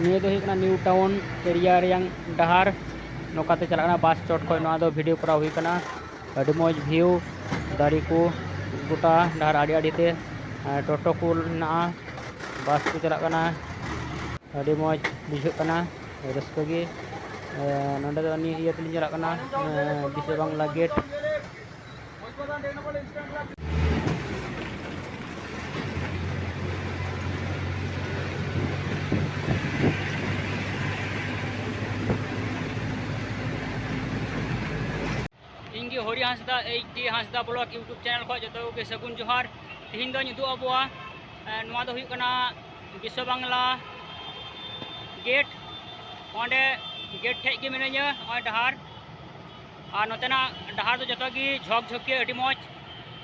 निये दो हुई न्यू टाउन एरिया रियांग डहार नौकाते चलना बस चोट खो दो वीडियो करा हुई कना अड़ी मौज व्यू दारी को गोटा डहार आड़ी आड़ीते टोटो को ना बस को चलना अड़ी मौज बुझाना रस्कगे नोंडे दो इये तेलिं चलना बिसे बांग्ला गेट इंगे Hari Hansda HD Hansda blog YouTube channel खो जो के सगुन जोहार तीन दो उदू अबुआ नवा दो हुई कना विश्व बांग्ला गेट ओंडे गेट ठेज के मिनाया और डहार और नोतेना डहार दो जतो गी झक झके अडी मौज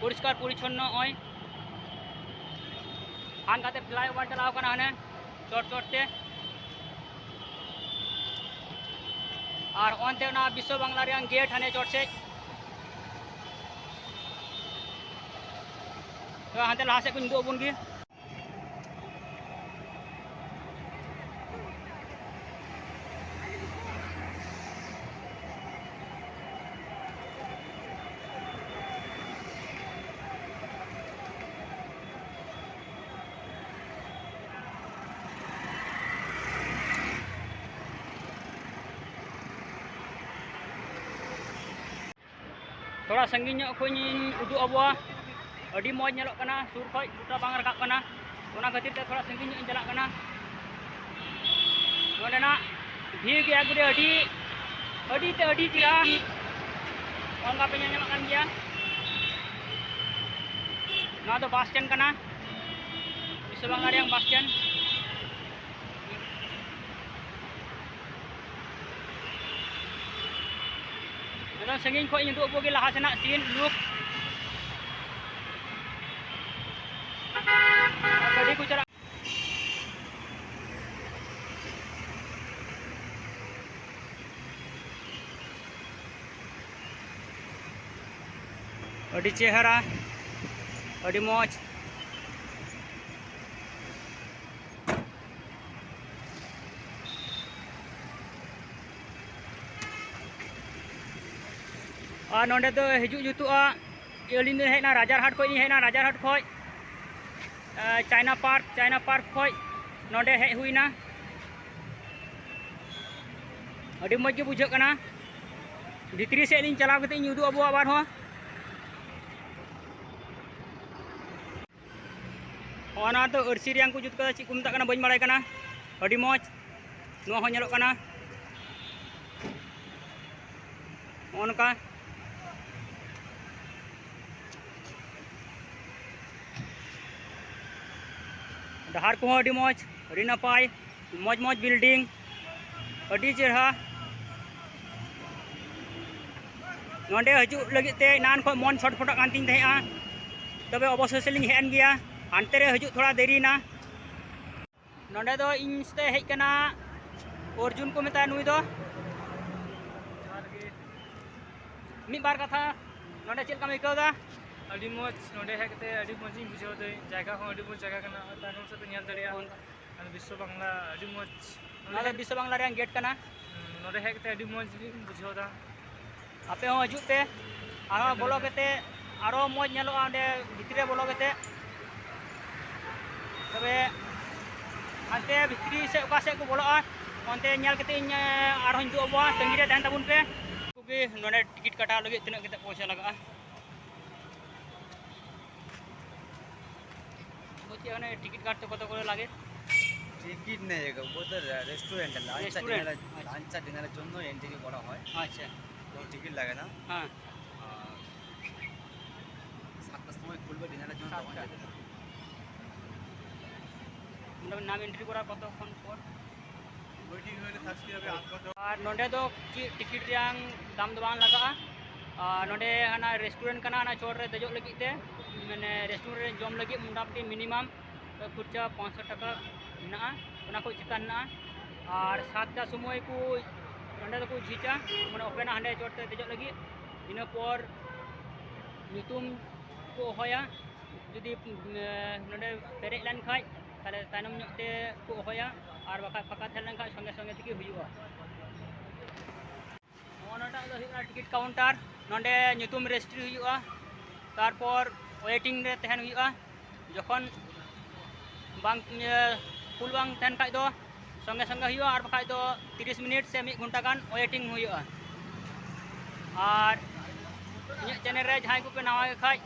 परिष्कार परिच्छन्न ओय हान काते फ्लाईओवर चलाव कना हने चोट चोटते और ओनते ना विश्व बांग्ला रियांग गेट हने चोट से तो हाते लहा से को उदू अबुन गी थोड़ा संगीन को उदू अबुआ अड़ी मौज नेलोग कना सुर खoj गोटा बांग रकाब कना ओना खातिर ते थोड़ा संगीन चलाक कना नोंडेना भीड़ के आगुरे अड़ी अड़ी ते अड़ी चिरा ओंगा पे नेलक कान गया ना तो बस स्टैंड कना विश्व बांग्ला रियांग बस स्टैंड एकदम संगीन खoj उदू अबुगे लहा सेना सीन लुक गाड़ी को चला अड़ी चेहरा अड़ी मौज और नोंडे तो हिजू जुतुआ अलिंग हेना राजारहाट खoj हेना राजारहाट खoj चाइना पार्क खoj नोंडे हेज हुईना अड़ी मौज गे बुझाग कना भितरी से लिंग चलाव कते उदू अबुआ बार हो ओना तो अरसी रियांग को जुत कदा ची को मता कना बइन बाड़ाय कना अड़ी मौज नुआ हो नेलोग कना ओनका डहार को अड़ी मौज अड़ी नपाय मौज मौज बिल्डिंग अड़ी चेहरा नोंडे हजू लगी ते नान खो मन छटफटा कान तिन तहेआ तबे अवश्य से लिंग हेन गया हानते रे हजू थोड़ा देरी ना नोंडे दो इनस्ते हेज कना अर्जुन को मेता नुई दो मी बार कथा नोंडे चेल का मेकौदा अड़ी मौज नोंडे हेकते अड़ी मौज बुझाव दे जायगा हो अड़ी मौज जायगा कना तानम से नेल दरिया विश्व बांग्ला अड़ी मौज नोंडे विश्व बांग्ला रियांग गेट कना नोंडे हेकते अड़ी मौज बुझाव दा आपे हो हजू पे आरो बोलो केते आरो मौज नेलोगा ओंडे भितरे बोलो केते तबे हानते भितरी से ओका से को बोलोआ ओनते नेल केते इन आरो हिजू अबुआ तंगी रे तहन ताबुन पे कुगे नोंडे टिकट कटाव लगे तिना केते पैसा लगा बोचे ओने टिकट काटते कत करे लागे টিকিট নেই ওদের রেস্টুরেন্টে লাঞ্চা ডিনারের জন্য এন্ট্রি করা হয় আচ্ছা কোনো টিকিট লাগে না হ্যাঁ 7টার সময় খুলবে ডিনারের জন্য তখন যেতে হবে नाम एंट्री करा कतक्षण पर ওয়েটিং হইলে থাকতে হবে আধ ঘন্টা और नोंडे दो टिकट रियांग दाम दो बांग लगा नोंडे हाना रेस्टुरेंट कना हाना चोर रे दजो लगी ते माने रेस्टुरेंट जम लगी मोटामुटी मिनिमम खर्चा 500 टाका ना ओना को चिकन ना और 7टा समय को नोंडे को झीचा माने ओपेन हांडे चोर ते दजो लगी इन पर nyutum को होया जुदी नोंडे पेरेज लेन खाय ताले तायनम ᱧᱚᱜ ᱛᱮ ᱠᱚ ᱦᱚᱦᱚᱭᱟ ᱟᱨ ᱵᱟᱠᱷᱟᱡ ᱯᱷᱟᱸᱠᱟ ᱛᱟᱦᱮᱸ ᱞᱮᱱᱠᱷᱟᱡ ᱥᱚᱸᱜᱮ ᱥᱚᱸᱜᱮ ᱛᱮᱜᱮ ᱦᱩᱭᱩᱜᱼᱟ ᱱᱚᱣᱟᱴᱟᱜ ᱫᱚ ᱦᱩᱭᱩᱜ ᱠᱟᱱᱟ ᱴᱤᱠᱤᱴ ᱠᱟᱣᱩᱱᱴᱟर ᱱᱚᱰᱮ ᱧᱩᱛᱩᱢ ᱨᱮᱡᱤᱥᱴᱨᱤ ᱦᱩᱭᱩᱜᱼᱟ तारपर वेटिंग रे तहन हुआ जखन बांग फुल बांग तहन खाज दो संगे संगे हुआ और बखाज दो 30 मिनट से 1 घंटा गान वेटिंग हुआ और इन चैनल रे जहां को पे नवा खाज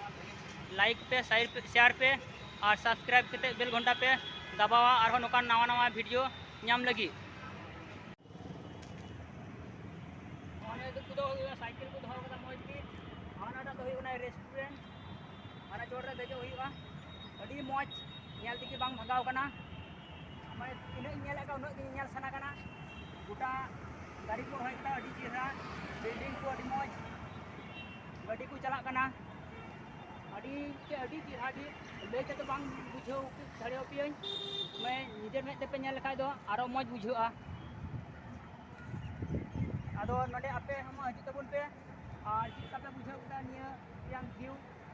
लाइक पे शेयर पे और सब्सक्राइब करते बेल घंटा पे दबावा और नौका नवा नवा वीडियो नाम लगी साइकिल को दो मज की हानाटा तो रेस्टोरेंट हाना चोट रे देजो हुआ अड़ी मज नेल तक बांग भगाव कना माने इना नेल का उन नेल सना कना गोटा गाड़ी को होय कना अड़ी चेहरा बिल्डिंग को अड़ी मज गाड़ी को चला कना अड़ी चेहरा दी ले तो बांग बुझो धड़ियो पिय मैं निजे में पे नेल लखा दो आरो मज बुझोआ आदो नडे आपे हम हजू तबन पे और चिका पे बुझाव कदा निया yang view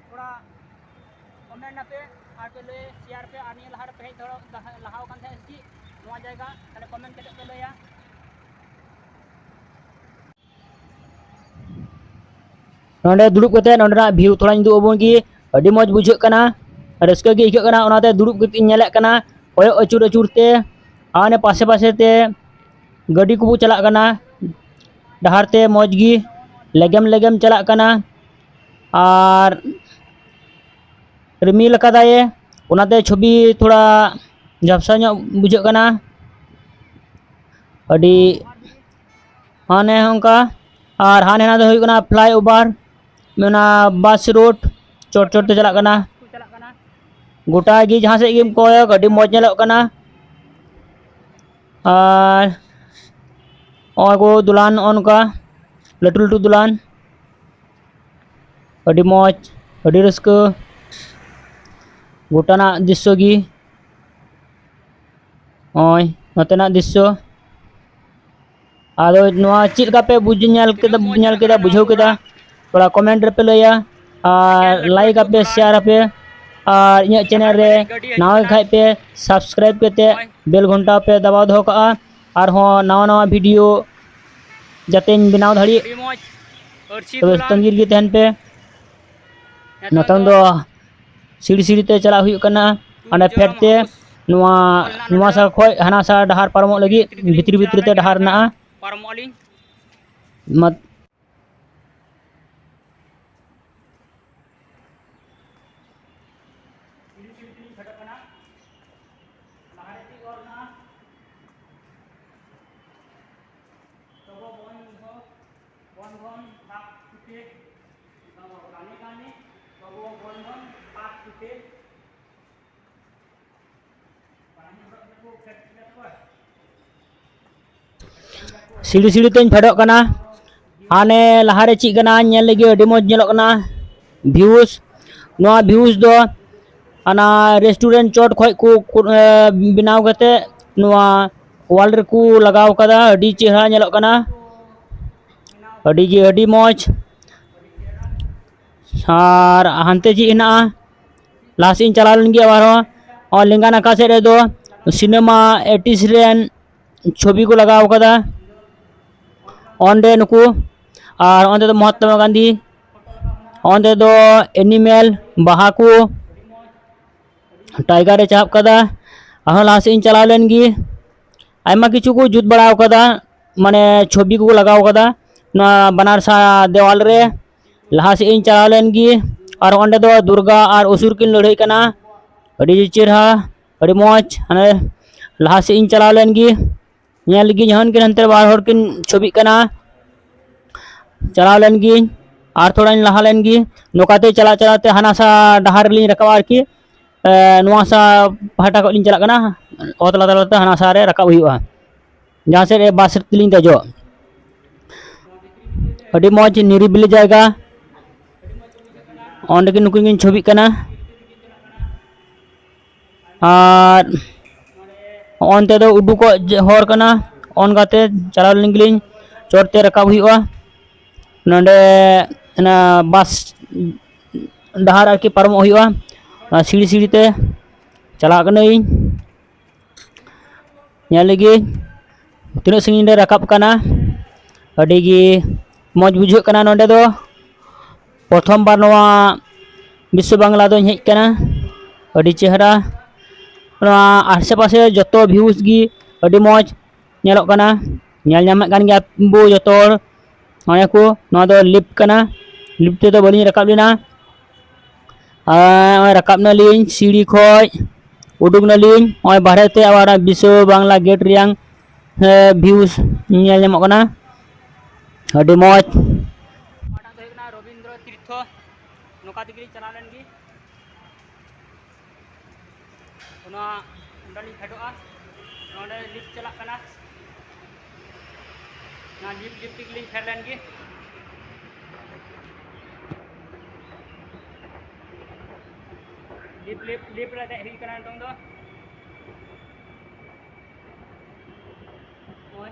थोड़ा कमेंट पे और पे ले शेयर पे और निया लहार पे थोड़ा लहाव कान थे जी नवा जायगा ताले कमेंट कते पे लेया नोंडे दुड़ुब कते नोंडना व्यू थोड़ा इंदु अबन की अडी मज बुझाग कना रस्का गे इकक कना ओनाते दुड़ुब कते नेलक कना ओय अचुर अचुर ते आने पासे पासे ते गाड़ी को चला कना डहार ते मज गी लेगेम लेगेम चला कना और रिमिल कदाए उनाते छवि थोड़ा झपसा बुझाग कना अडी हाने होंका और हाने ना दो हुई कना फ्लाईओवर मेना बस रोड चोट चोट ते चला कना गोटा गी जहां से गेम को अडी मज नेलक कना और को दुलान उनका लटू लटू दुलान अडी मज अडी रस्क गोटाना दृश्य गी ओय नतेना दृश्य आदो नवा चेद का पे बुझ नेल केदा बुझाव केदा थोड़ा कमेंट रे पे लया और लाइक आपे शेयर आपे और इन चैनल रे नवा खाइ पे सब्सक्राइब करते बेल घंटा पे दबाव दो का और हो नवा नवा वीडियो जाते बनाव धाड़ी तो तंगीर गी तहन पे नतन दो सीढ़ी सीढ़ी ते चला हुई कना अने फेटते नुआ सा खोय हना सा डहार पारमो लगी भित्री भित्री ते डहार ना पारमो लिंग मत सीढ़ी सीढ़ी तेन फेडो कना आने लहारे ची कना नेल लगी अडी मज नेलो कना व्यूज दो अना रेस्टोरेंट चोट खोय को बनाव कते नवा वॉल रे को लगाव कदा अडी चेहरा नेलो कना अडी मज और हानते जी इना लासिन चला लेंगे और लेंगा नाका से रे दो सिनेमा 80s रेन छवि को लगाव कदा ओंडे नुकु और ओंडे दो महात्मा गांधी ओंडे दो एनिमल बाहा को टाइगर चाप कदा आहो लास इन चला लेनगी आयमा किछु को जुत बड़ाव कदा माने छवि को लगाव कदा ना बनारसा देवाल रे लास इन चला लेनगी और ओंडे दो दुर्गा और असुर किन लड़ाई कना अडी चेहरा अडी मौज अने लास इन चला लेनगी नेल गी जहन के अंतर बार हर किन छवि कना चला लेनगी और थोड़ा लहा लेनगी नोकाते चला चलाते हनासा डहार लिंग रकाब आरकी नुआ सा पहाटा को लिंग चला कना ओतला तलाते हनासा रे रकाब हुआ जहां से रे बस लिंग तजो अडी मौज निरिबिली जायगा ओंडे के नुकिन किन छवि कना और ओनते दो उडुको हर कना ओन गाते चला लिंगलिंग चोरते रकाब हुआ नंडे ना बस डहार आरकी पारम हुआ सीढ़ी सीढ़ी ते चला कनई nyal lagi tinuk sangin dia rakap kana adi gi moj bujuk kana nonde do prothom bar noa Biswa Bangla do hej kana adi chehra noa आसे पासे joto views gi adi moj nyelok kana nyal nyamek kan gya bu joto noya ko noa do lip kana lip te do bali rakap lena rakap na lin siri khoj uduk na lin oi bahre te awara Biswa Bangla gate riang views nyel nyamok kana adi moj pada do hekna Robindro Tirtho noka tegi chala len gi ona ndali phedoa nonde lift chalak kana na lift tegi pher len gi lift ra dek hi kana tong do oi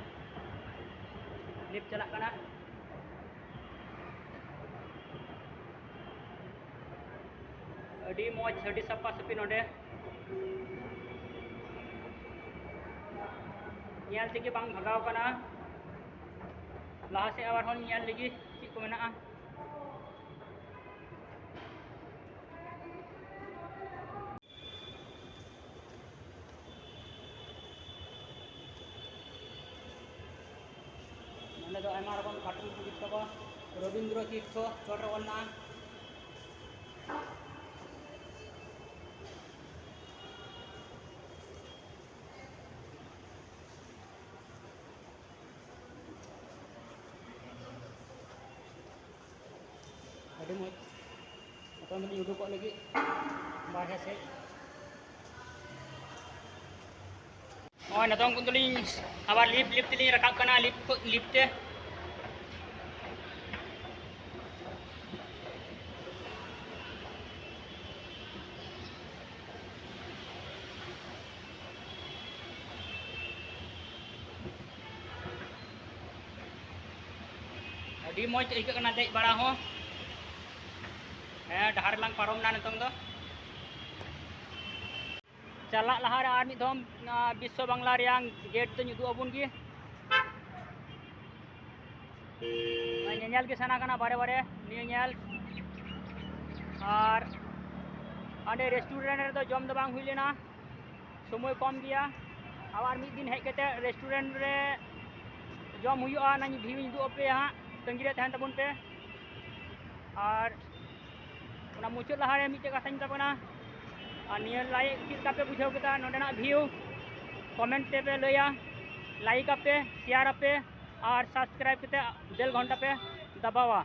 lift chalak kana adi moj adi sapa sapi nonde nyal tegi bang bhagaw kana laha se awar hon nyal lagi chik ko mena nonde do aima rokom cartoon ko dikto ko Robindro Tirtho chora olna adi moj atau meni uduk kok lagi bahasa se oi natong kun tuling abar lip tuling rakap kana lip te adi moj ika kana dek bara ho dahar lang parom na nitong do chalak lahar ar mid dom Biswa Bangla riang gate to nyudu abun gi nyanyal gi sana kana bare bare nyanyal ar ande restaurant re do jom do bang hui lena somoy kom giya abar mid din hej kate restaurant re jom huyu'a nani view nyudu ape ha tangi re tahan tabun pe ar ona muchut lahare mid kathañ tabona ar niya like chit kape bujhau kita nondena view comment te pe laya like ape share ape और subscribe करते bell घंटा पे दबावा।